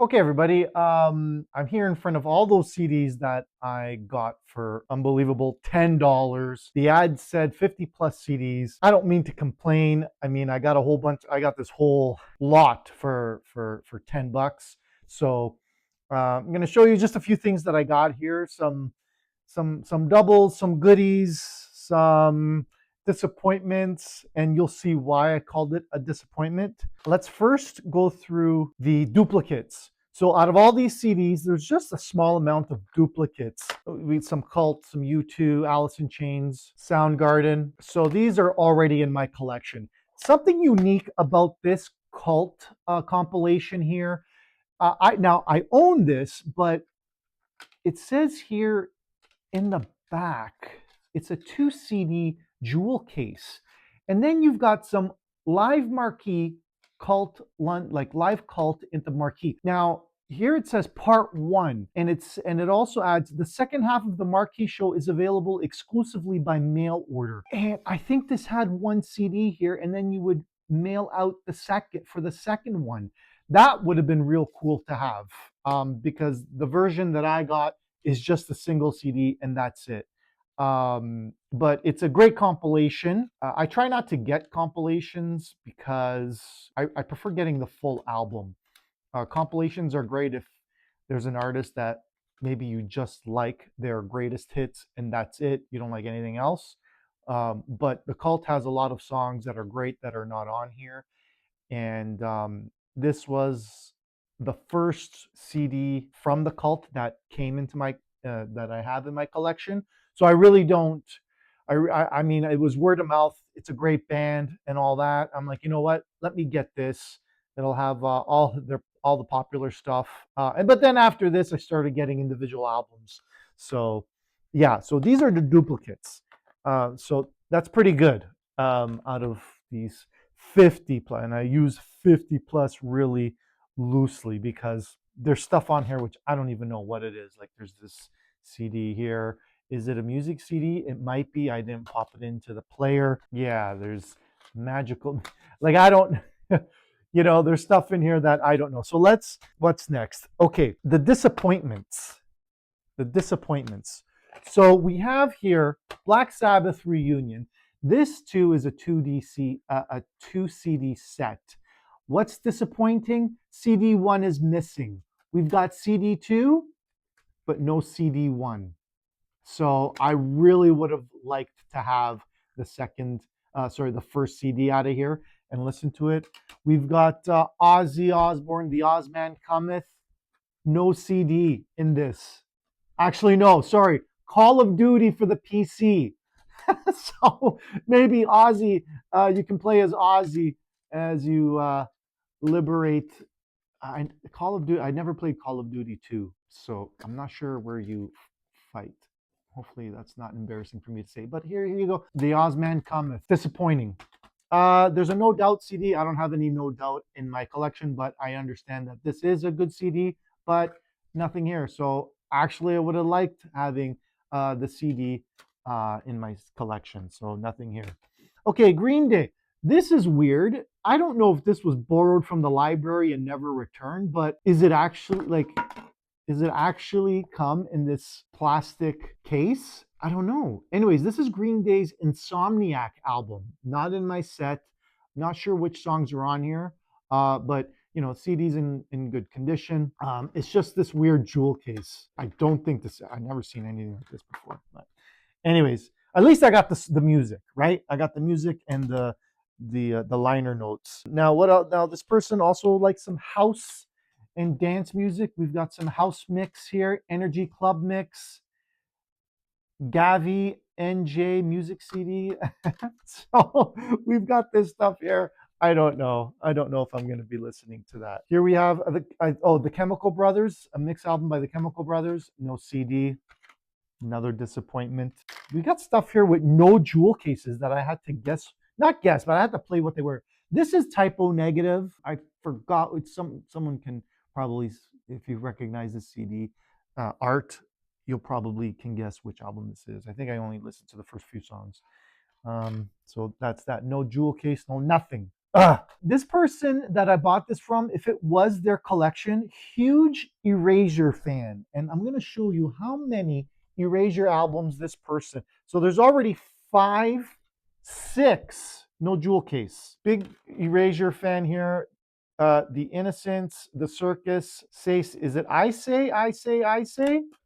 Okay, everybody. I'm here in front of all those CDs that I got for unbelievable $10. The ad said 50 plus CDs. I don't mean to complain. I mean, I got a whole bunch. I got this whole lot for $10. So I'm going to show you just a few things that I got here. Some doubles, some goodies, some disappointments, and you'll see why I called it a disappointment. Let's first go through the duplicates. So out of all these CDs, there's just a small amount of duplicates. We had some Cult, some U2, Alice in Chains, Soundgarden. So these are already in my collection. Something unique about this Cult compilation here. I own this, but it says here in the back, it's a 2 CD jewel case. And then you've got some live marquee cult, like live cult into marquee. Now, here it says part 1, and it also adds the second half of the marquee show is available exclusively by mail order. And I think this had 1 CD here, and then you would mail out the second one. That would have been real cool to have, because the version that I got is just a single CD and that's it. But it's a great compilation. I try not to get compilations because I prefer getting the full album. Compilations are great if there's an artist that maybe you just like their greatest hits and that's it. You don't like anything else. But the Cult has a lot of songs that are great that are not on here. And this was the first CD from the Cult that came into my that I have in my collection. So I really don't. I mean, it was word of mouth. It's a great band and all that. I'm like, you know what? Let me get this. It'll have all the popular stuff. But then after this, I started getting individual albums. So yeah. So these are the duplicates. So that's pretty good out of these 50 plus, and I use 50 plus really loosely because there's stuff on here which I don't even know what it is. Like there's this CD here. Is it a music CD? It might be. I didn't pop it into the player. Yeah, there's magical. Like I don't, there's stuff in here that I don't know. So what's next? Okay, the disappointments. The disappointments. So we have here Black Sabbath reunion. This too is a 2 CD set. What's disappointing? CD1 is missing. We've got CD2, but no CD1. So I really would have liked to have the first CD out of here and listen to it. We've got Ozzy Osbourne, The Ozman Cometh. No CD in this. Actually, no, sorry. Call of Duty for the PC. So maybe Ozzy, you can play as Ozzy as you liberate. Call of Duty. I never played Call of Duty 2, so I'm not sure where you fight. Hopefully, that's not embarrassing for me to say. But here you go. The Ozman Cometh. Disappointing. There's a No Doubt CD. I don't have any No Doubt in my collection, but I understand that this is a good CD, but nothing here. So actually, I would have liked having the CD in my collection. So nothing here. Okay, Green Day. This is weird. I don't know if this was borrowed from the library and never returned, but is it actually come in this plastic case? I don't know. Anyways, this is Green Day's Insomniac album. Not in my set. Not sure which songs are on here, but CD's in good condition. It's just this weird jewel case. I've never seen anything like this before. But anyways, at least I got the music, right? I got the music and the liner notes. Now what else? Now this person also likes some house and dance music. We've got some house mix here, Energy Club mix, Gavi NJ music CD. So we've got this stuff here. I don't know if I'm going to be listening to that. Here we have the Chemical Brothers, a mix album by the Chemical Brothers. No CD. Another disappointment. We got stuff here with no jewel cases that I had to not guess, but I had to play what they were. This is Typo Negative. I forgot. Someone can probably, if you recognize the CD art, you'll probably can guess which album this is. I think I only listened to the first few songs. So that's that. No jewel case, no nothing. This person that I bought this from, if it was their collection, huge Erasure fan. And I'm going to show you how many Erasure albums this person. So there's already five, six, no jewel case. Big Erasure fan here. The Innocents, The Circus, is it I Say,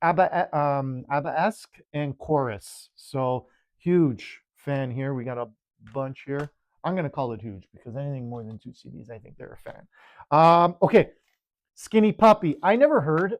ABBA-esque, and Chorus. So huge fan here. We got a bunch here. I'm going to call it huge because anything more than two CDs, I think they're a fan. Okay, Skinny Puppy. I never heard.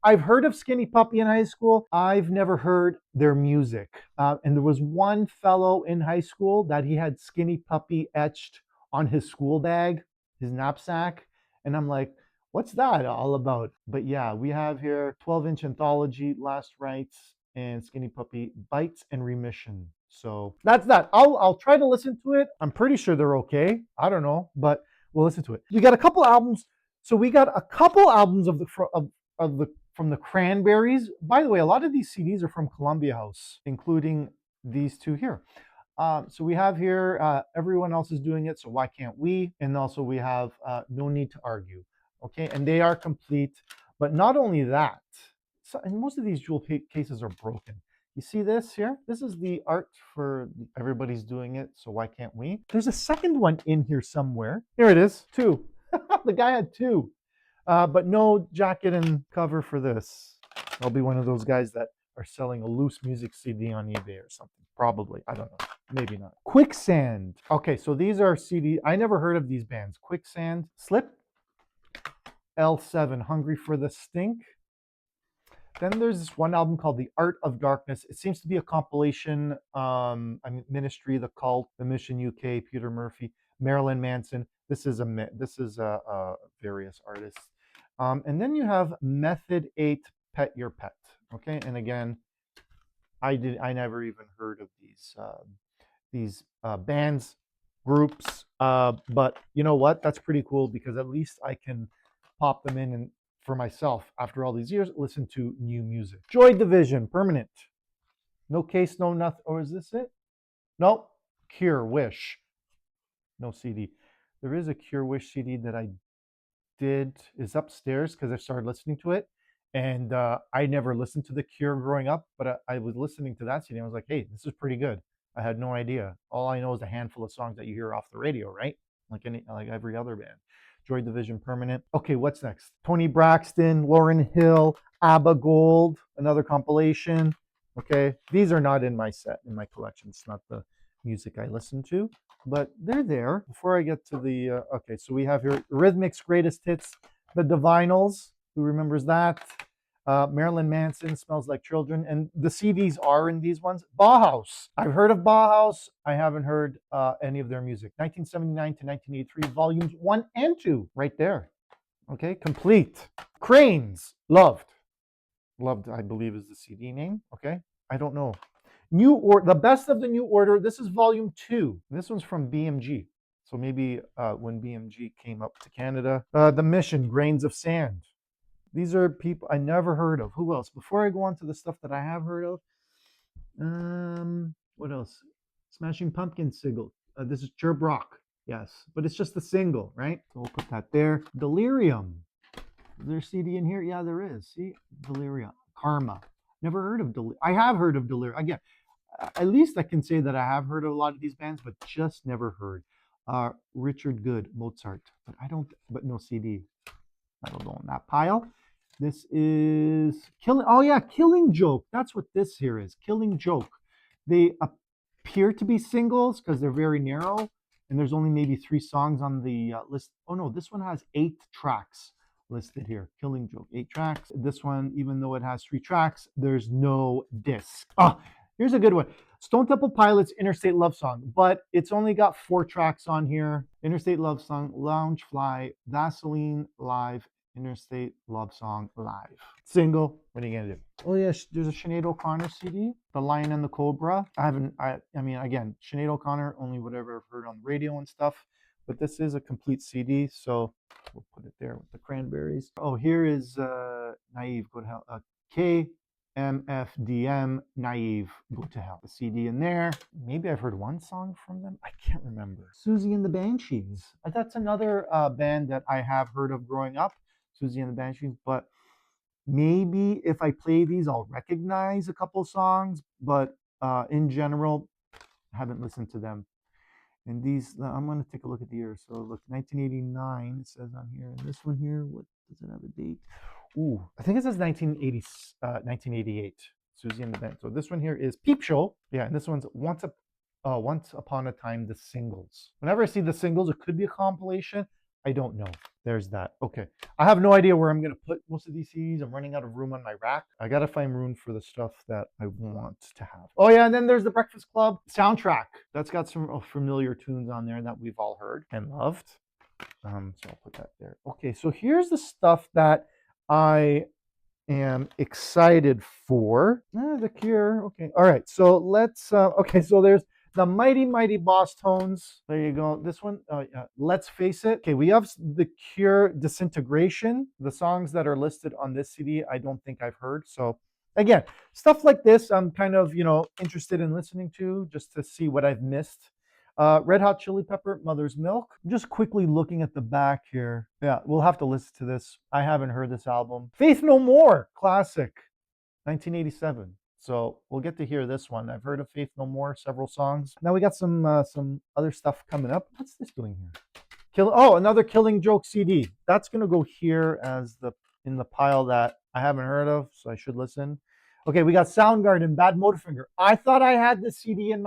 I've heard of Skinny Puppy in high school. I've never heard their music. And there was one fellow in high school that he had Skinny Puppy etched on his school bag, his knapsack. And I'm like, what's that all about? But yeah, we have here 12-inch anthology, Last Rites, and Skinny Puppy, Bites and Remission. So that's that. I'll try to listen to it. I'm pretty sure they're okay. I don't know, but we'll listen to it. We got a couple albums. So we got a couple albums of the from the Cranberries. By the way, a lot of these CDs are from Columbia House, including these two here. So we have here Everyone Else Is Doing It, So Why Can't We? And also we have No Need to Argue. Okay, and they are complete. But not only that, and most of these jewel cases are broken. You see this here? This is the art for Everybody's Doing It, So Why Can't We? There's a second one in here somewhere. Here it is, two. The guy had two, but no jacket and cover for this. I'll be one of those guys that are selling a loose music CD on eBay or something. Probably. I don't know. Maybe not. Quicksand. Okay, so these are CD. I never heard of these bands. Quicksand, Slip, L7, Hungry for the Stink. Then there's this one album called The Art of Darkness. It seems to be a compilation. Ministry, The Cult, The Mission UK, Peter Murphy, Marilyn Manson. This is various artists. And then you have Method 8, Pet Your Pet. Okay, and again, I never even heard of these bands, groups. But you know what? That's pretty cool because at least I can pop them in and for myself after all these years listen to new music. Joy Division, Permanent. No case, no nothing. Or is this it? Nope. Cure, Wish. No CD. There is a Cure Wish CD that I did, is upstairs because I started listening to it. And I never listened to The Cure growing up, but I was listening to that CD and I was like, hey, this is pretty good. I had no idea. All I know is a handful of songs that you hear off the radio, right? Like every other band. Joy Division, Permanent. Okay, what's next? Tony Braxton, Lauryn Hill, ABBA Gold, another compilation. Okay, these are not in my set, in my collection. It's not the music I listen to, but they're there. Before I get to the, okay, so we have here Rhythmic's Greatest Hits, The Divinals. Who remembers that? Marilyn Manson, Smells Like Children, and the CDs are in these ones. Bauhaus. I've heard of Bauhaus. I haven't heard any of their music. 1979 to 1983, volumes 1 and 2, right there. Okay, complete. Cranes, Loved. Loved, I believe, is the CD name. Okay, I don't know. The Best of the New Order. This is volume 2. This one's from BMG. So maybe when BMG came up to Canada. The Mission, Grains of Sand. These are people I never heard of. Who else? Before I go on to the stuff that I have heard of, what else? Smashing Pumpkins single. This is Chirp Rock. Yes, but it's just a single, right? So we'll put that there. Delirium. Is there a CD in here? Yeah, there is. See, Delirium. Karma. Never heard of Delirium. I have heard of Delirium. Again, at least I can say that I have heard of a lot of these bands, but just never heard. Richard Good, Mozart, but I don't. But no CD. That'll go in that pile. This is Killing. Oh yeah, Killing Joke. That's what this here is. Killing Joke. They appear to be singles because they're very narrow, and there's only maybe 3 songs on the list. Oh no, this one has 8 tracks listed here. Killing Joke, 8 tracks. This one, even though it has 3 tracks, there's no disc. Ah, here's a good one. Stone Temple Pilots, Interstate Love Song, but it's only got 4 tracks on here. Interstate Love Song, Lounge Fly, Vaseline Live, Interstate Love Song Live. Single. What are you gonna do? Oh yeah, there's a Sinead O'Connor CD, The Lion and the Cobra. I mean, again, Sinead O'Connor, only whatever I've heard on the radio and stuff, but this is a complete CD, so we'll put it there with the Cranberries. Oh, here is Naive, Go to Hell, MFDM, Naive, Go to Hell. The CD in there. Maybe I've heard one song from them. I can't remember. Susie and the Banshees. That's another band that I have heard of growing up. Susie and the Banshees. But maybe if I play these, I'll recognize a couple songs. But in general, I haven't listened to them. And these, I'm going to take a look at the year. So look, 1989, it says on here. And this one here, what does it have a date? Ooh, I think it says 1988. Susie and the Band. So this one here is Peep Show. Yeah, and this one's Once Upon a Time, the singles. Whenever I see the singles, it could be a compilation. I don't know. There's that. Okay. I have no idea where I'm going to put most of these CDs. I'm running out of room on my rack. I got to find room for the stuff that I want to have. Oh, yeah. And then there's the Breakfast Club soundtrack. That's got some familiar tunes on there that we've all heard and loved. So I'll put that there. Okay. So here's the stuff that I am excited for. The Cure. Okay. All right. So let's, okay. So there's the Mighty Mighty Boss Tones. There you go. This one, Let's Face It. Okay, we have The Cure, Disintegration. The songs that are listed on this CD, I don't think I've heard. So again, stuff like this, I'm kind of, interested in listening to just to see what I've missed. Red Hot Chili Pepper, Mother's Milk. Just quickly looking at the back here. Yeah, we'll have to listen to this. I haven't heard this album. Faith No More, classic, 1987. So we'll get to hear this one. I've heard of Faith No More, several songs. Now we got some other stuff coming up. What's this doing here? Another Killing Joke CD. That's gonna go here as in the pile that I haven't heard of, so I should listen. Okay, we got Soundgarden, Bad Motorfinger. I thought I had this CD in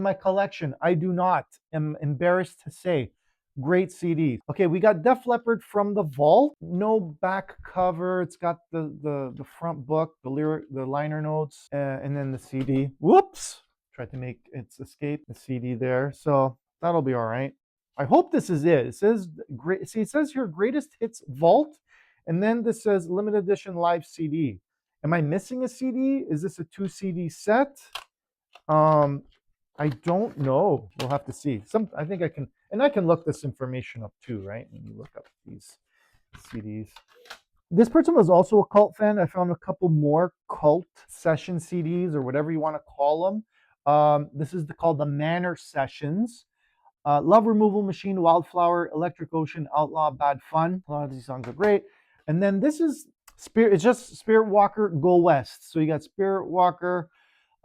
my collection. I do not. I'm embarrassed to say. Great CD. Okay, we got Def Leppard, From the Vault. No back cover. It's got the front book, the liner notes, and then the CD. Whoops! Tried to make it escape the CD there. So that'll be all right. I hope this is it. It says great. See, it says here Greatest Hits Vault, and then this says Limited Edition Live CD. Am I missing a CD? Is this a 2 CD set? I don't know. We'll have to see. I think I can, and I can look this information up too, right? When you look up these CDs. This person was also a cult fan. I found a couple more cult session CDs or whatever you want to call them. This is called the Manor Sessions. Love Removal Machine, Wildflower, Electric Ocean, Outlaw, Bad Fun. A lot of these songs are great. And then this is it's just Spirit Walker, Go West. So you got Spirit Walker,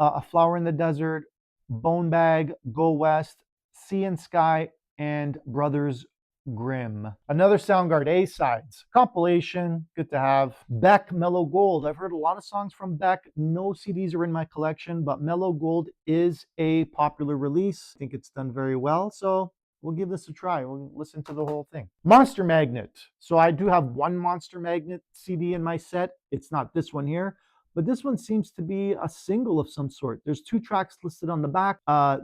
A Flower in the Desert, Bone Bag, Go West, Sea and Sky, and Brothers Grimm. Another Soundgarden A-sides. Compilation, good to have. Beck, Mellow Gold. I've heard a lot of songs from Beck. No CDs are in my collection, but Mellow Gold is a popular release. I think it's done very well, so we'll give this a try. We'll listen to the whole thing. Monster Magnet. So I do have one Monster Magnet CD in my set. It's not this one here, but this one seems to be a single of some sort. There's 2 tracks listed on the back.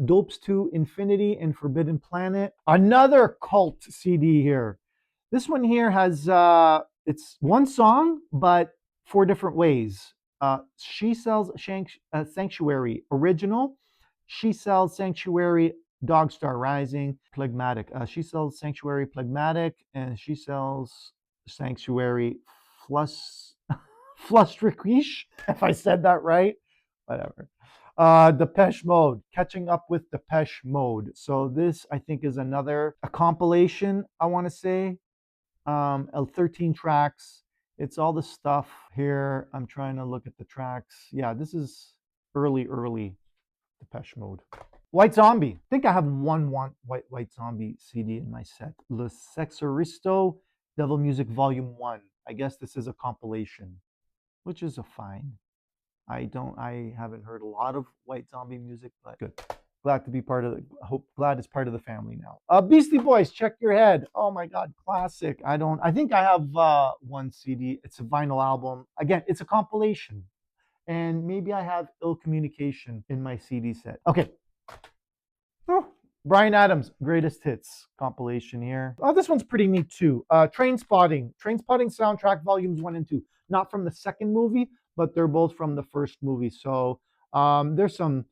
Dopes 2, Infinity, and Forbidden Planet. Another cult CD here. This one here has, it's one song, but 4 different ways. She Sells Sanctuary Original. She Sells Sanctuary Dogstar Rising, Phlegmatic. She Sells Sanctuary Phlegmatic, and She Sells Sanctuary Flustriquiche, if I said that right. Whatever. Depeche Mode, Catching Up with Depeche Mode. So this, I think, is a compilation, I want to say. 13 tracks. It's all the stuff here. I'm trying to look at the tracks. Yeah, this is early Depeche Mode. White Zombie. I think I have one White Zombie CD in my set. Le Sexoristo, Devil Music Volume 1. I guess this is a compilation, which is a fine. I haven't heard a lot of White Zombie music, but good. Glad to be part of glad it's part of the family now. Beastie Boys, Check Your Head. Oh my God, classic. I think I have one CD. It's a vinyl album. Again, it's a compilation. And maybe I have Ill Communication in my CD set. Okay. Oh, Bryan Adams, Greatest Hits compilation here. Oh, this one's pretty neat too. Trainspotting soundtrack volumes 1 and 2. Not from the second movie, but they're both from the first movie. So there's some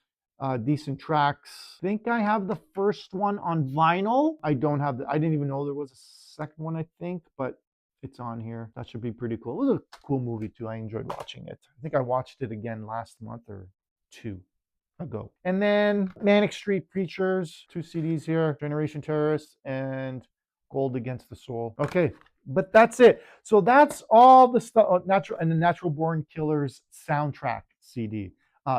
decent tracks. I think I have the first one on vinyl. I didn't even know there was a second one, I think, but It's on here. That should be pretty cool. It was a cool movie too. I enjoyed watching it. I think I watched it again last month or two ago. And then Manic Street Preachers, 2 CDs here, Generation Terrorist and Gold Against the Soul. Okay, but that's it. So that's all the stuff, natural and the Natural Born Killers soundtrack CD.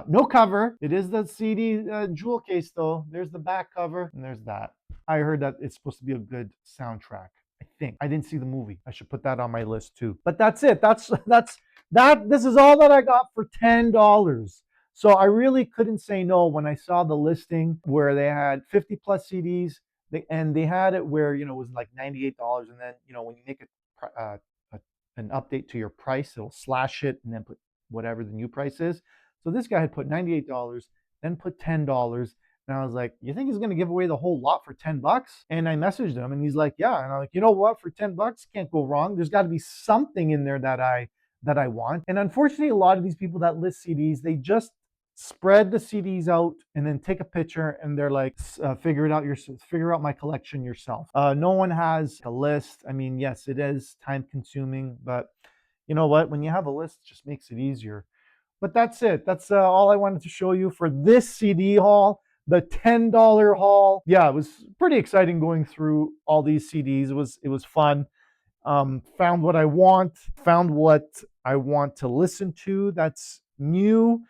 No cover. It is the CD jewel case though. There's the back cover and there's that. I heard that it's supposed to be a good soundtrack. I think I didn't see the movie. I should put that on my list too. But that's it. That's that. This is all that I got for $10. So I really couldn't say no when I saw the listing where they had 50 plus CDs, and they had it where it was like $98, and then when you make an update to your price, it'll slash it and then put whatever the new price is. So this guy had put $98, then put $10. And I was like, you think he's going to give away the whole lot for $10? And I messaged him and he's like, yeah. And I'm like, you know what? For $10, can't go wrong. There's got to be something in there that I want. And unfortunately, a lot of these people that list CDs, they just spread the CDs out and then take a picture and they're like, figure out my collection yourself. No one has a list. I mean, yes, it is time consuming, but you know what? When you have a list, it just makes it easier. But that's it. That's all I wanted to show you for this CD haul. The $10 haul. Yeah, it was pretty exciting going through all these CDs. It was fun. Found what I want. Found what I want to listen to. That's new.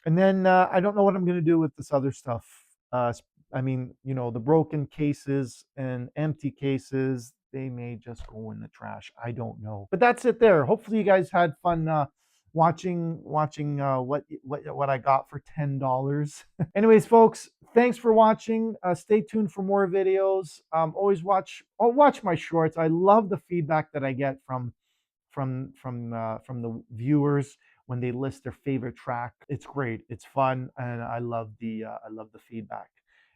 And then I don't know what I'm going to do with this other stuff. I mean, the broken cases and empty cases, they may just go in the trash. I don't know. But that's it there. Hopefully you guys had fun watching what I got for $10. Anyways, folks, thanks for watching. Stay tuned for more videos. Always watch my shorts. I love the feedback that I get from the viewers when they list their favorite track. It's great. It's fun, and I love the feedback.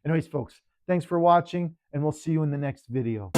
Anyways, folks, thanks for watching, and we'll see you in the next video.